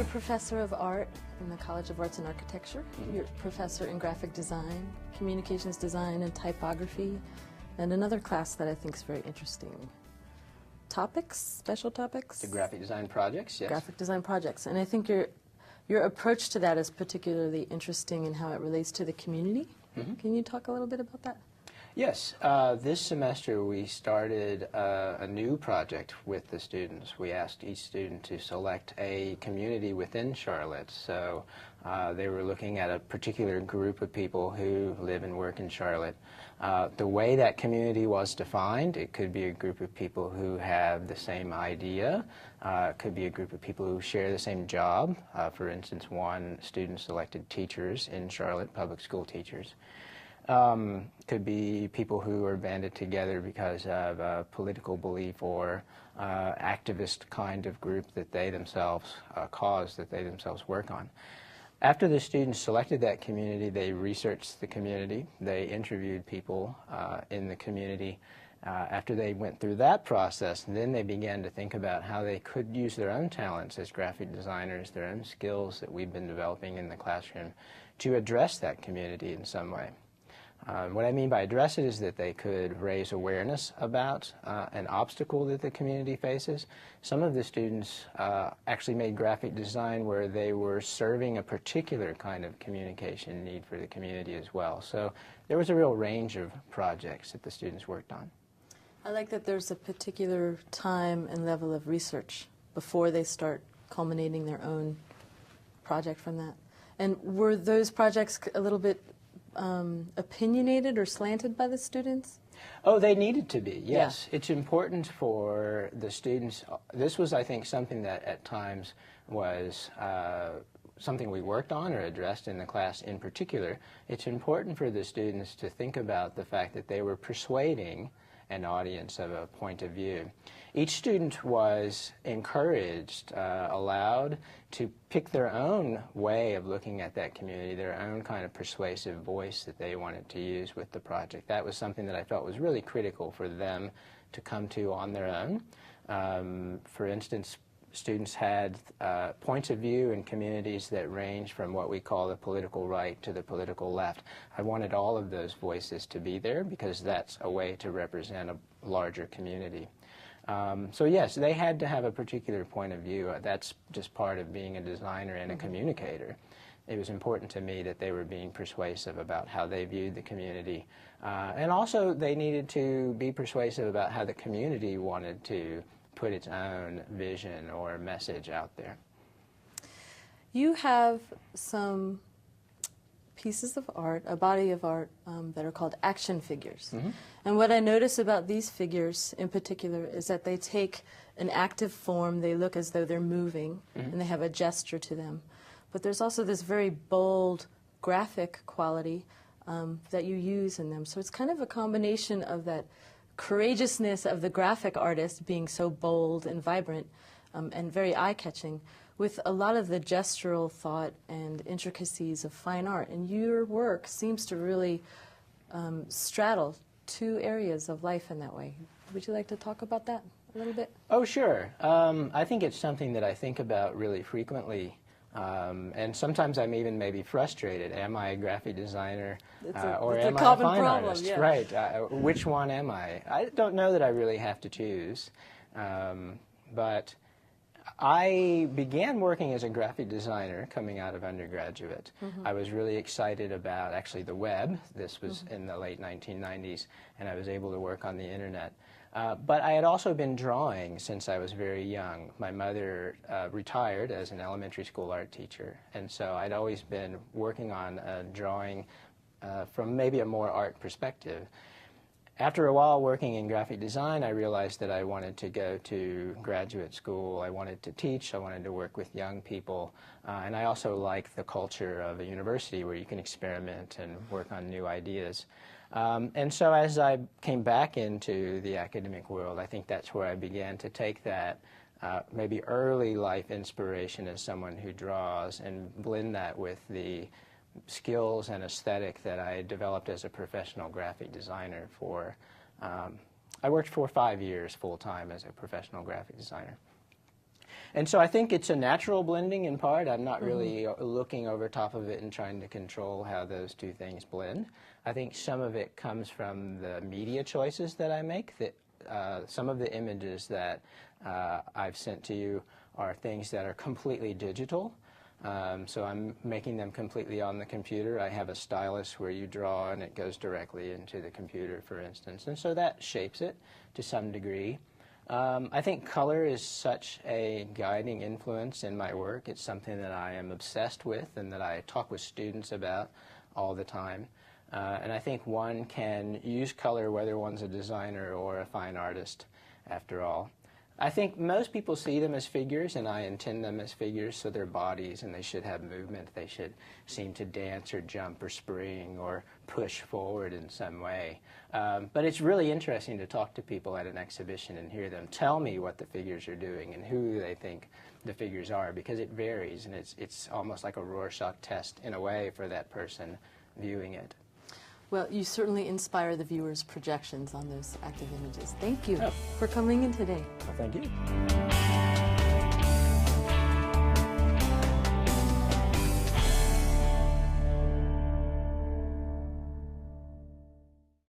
you're a professor of art in the College of Arts and Architecture. You're a professor in graphic design, communications design, and typography, and another class that I think is very interesting. Topics, special topics? The graphic design projects, yes. Graphic design projects. And I think your approach to that is particularly interesting in how it relates to the community. Can you talk a little bit about that? Yes. This semester we started a new project with the students. We asked each student to select a community within Charlotte. So they were looking at a particular group of people who live and work in Charlotte. The way that community was defined, it could be a group of people who have the same idea. It could be a group of people who share the same job. For instance, one student selected teachers in Charlotte, public school teachers. Could be people who are banded together because of a political belief or activist kind of group that they themselves, cause that they themselves work on. After the students selected that community, they researched the community. They interviewed people in the community. After they went through that process, then they began to think about how they could use their own talents as graphic designers, their own skills that we've been developing in the classroom to address that community in some way. What I mean by address it is that they could raise awareness about an obstacle that the community faces. Some of the students actually made graphic design where they were serving a particular kind of communication need for the community as well. So there was a real range of projects that the students worked on. I like that there's a particular time and level of research before they start culminating their own project from that. And were those projects a little bit opinionated or slanted by the students? Oh, they needed to be, yes. Yeah. It's important for the students. This was, I think, something that at times was something we worked on or addressed in the class in particular. It's important for the students to think about the fact that they were persuading an audience of a point of view. Each student was encouraged, allowed to pick their own way of looking at that community, their own kind of persuasive voice that they wanted to use with the project. That was something that I felt was really critical for them to come to on their own. For instance, students had points of view in communities that range from what we call the political right to the political left. I wanted all of those voices to be there because that's a way to represent a larger community. So yes, they had to have a particular point of view. That's just part of being a designer and a communicator. It was important to me that they were being persuasive about how they viewed the community. And also they needed to be persuasive about how the community wanted to put its own vision or message out there. You have some pieces of art, a body of art that are called action figures. And what I notice about these figures in particular is that they take an active form, they look as though they're moving, and they have a gesture to them. But there's also this very bold graphic quality that you use in them. So it's kind of a combination of that courageousness of the graphic artist being so bold and vibrant and very eye-catching with a lot of the gestural thought and intricacies of fine art. And your work seems to really straddle two areas of life in that way. Would you like to talk about that a little bit? Oh, sure. I think it's something that I think about really frequently. And sometimes I'm even maybe frustrated. Am I a graphic designer or am I a fine artist? Yeah. Right. Which one am I? I don't know that I really have to choose. But I began working as a graphic designer coming out of undergraduate. I was really excited about actually the web. This was in the late 1990s, and I was able to work on the internet. But I had also been drawing since I was very young. My mother retired as an elementary school art teacher, and so I'd always been working on drawing from maybe a more art perspective. After a while working in graphic design, I realized that I wanted to go to graduate school. I wanted to teach. I wanted to work with young people. And I also like the culture of a university where you can experiment and work on new ideas. And so as I came back into the academic world, I think that's where I began to take that maybe early life inspiration as someone who draws and blend that with the skills and aesthetic that I developed as a professional graphic designer for, I worked for 5 years full-time as a professional graphic designer. And so I think it's a natural blending in part. I'm not really looking over top of it and trying to control how those two things blend. I think some of it comes from the media choices that I make. That some of the images that I've sent to you are things that are completely digital. So I'm making them completely on the computer. I have a stylus where you draw and it goes directly into the computer, for instance. And so that shapes it to some degree. I think color is such a guiding influence in my work. It's something that I am obsessed with and that I talk with students about all the time. And I think one can use color whether one's a designer or a fine artist, after all. I think most people see them as figures, and I intend them as figures, so they're bodies, and they should have movement. They should seem to dance or jump or spring or push forward in some way. But it's really interesting to talk to people at an exhibition and hear them tell me what the figures are doing and who they think the figures are, because it varies, and it's almost like a Rorschach test in a way for that person viewing it. Well, you certainly inspire the viewers' projections on those active images. Thank you for coming in today. Well, thank you.